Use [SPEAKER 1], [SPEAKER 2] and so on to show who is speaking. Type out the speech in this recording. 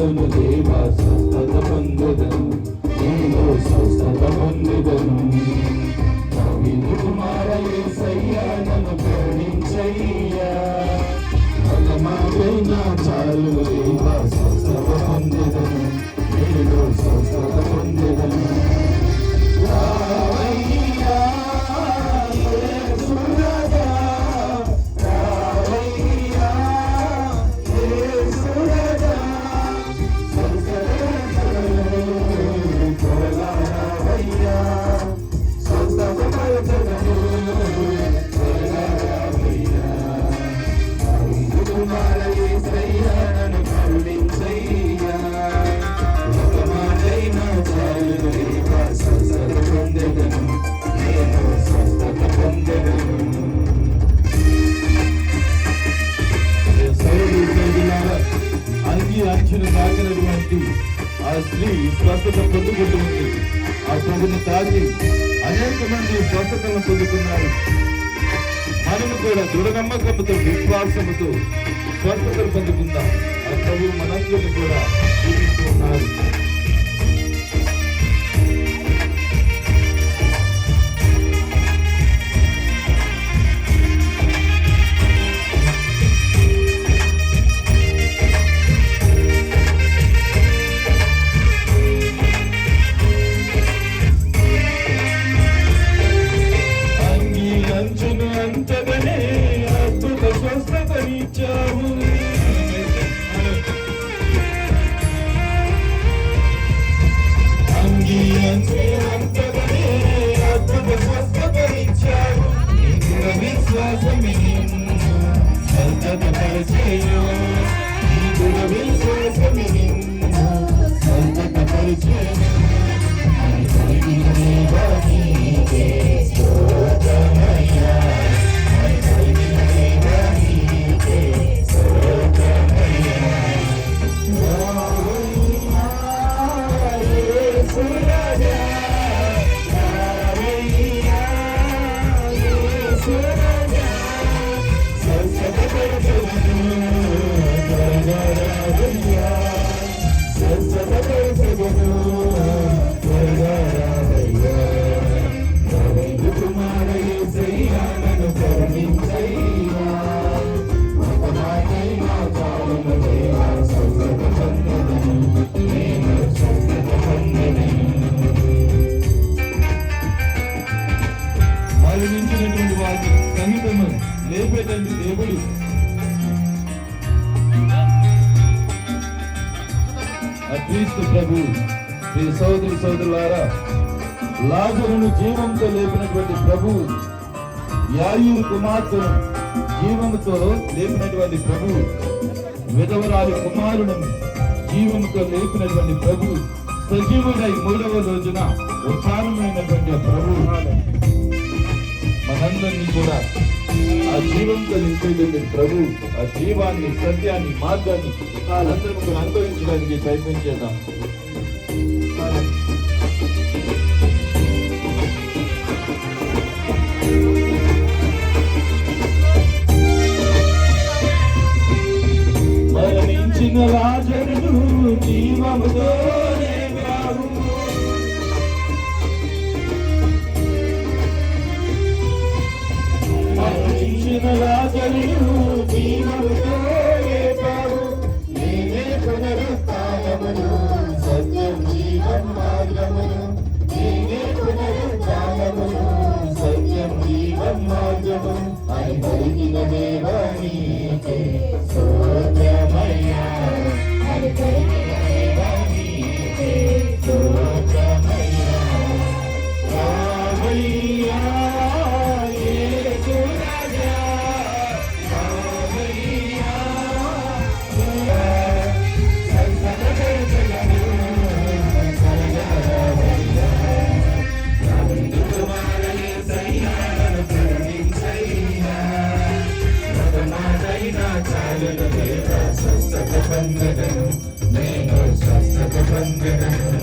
[SPEAKER 1] చాలును దేవా స్వస్థత పొందెదను, నేను స్వస్థత పొందెదను. దావీదు కుమార యేసయ్యా నన్ను కరుణించయ్యా, ఒక మాటైనా చాలును దేవా స్వస్థత పొందెదను, నేను స్వస్థత పొందెదను. అంచును తాకినటువంటి ఆ స్త్రీ స్వస్థత పొందుకుంటుంది. ఆ ప్రభుని తాకి అనేక మంది స్వస్థతను పొందుతున్నారు. మనము కూడా దృఢనమ్మకంతో విశ్వాసముతో స్వస్థతలు పొందుకుందాం. ఆ ప్రభు మనందరినీ కూడా జీవిస్తూ ఉన్నారు. మరణించినటువంటి వారి సంగీతము లేపేటండి దేవుడు. క్రీస్తు ప్రభు ప్రియ సోదరి సోదరులారా, లాజరును జీవంతో లేపినటువంటి ప్రభు, యాయూరు కుమార్తెను జీవముతో లేపినటువంటి ప్రభు, విధవరాలి కుమారులను జీవముతో లేపినటువంటి ప్రభు, సజీవుడై 3వ రోజున ఉత్థానమైనటువంటి ప్రభు మనందరినీ కూడా ఆ జీవంతో నింపేటువంటి ప్రభు, ఆ జీవాన్ని, సత్యాన్ని, మార్గాన్ని అందరం కూడా అనుభవించడానికి ప్రయత్నం చేద్దాం. మరణించిన లాజరును జీవముతో లేపావు, మరణించిన లాజరును జీవముతో లేపావు, నేనే పునరుత్థానమును సత్యం జీవం మార్గమును, నేనే పునరుత్థానమును సత్యం జీవం మార్గమును అని పలికిన దేవా నీకే స్తోత్రమయ్యా, అని పలికిన దేవా నీకే స్తోత్రమయ్యా. రామయ్యా యేసు రాజా, రామయ్యా సంతతపరచగను సరళమయ్యా, దావీదు కుమార యేసయ్యా నన్ను కరుణించయ్యా, ఒక మాటైనా చాలును దేవా స్వస్థత పొందెదను, నేను స్వస్థత పొందెదను.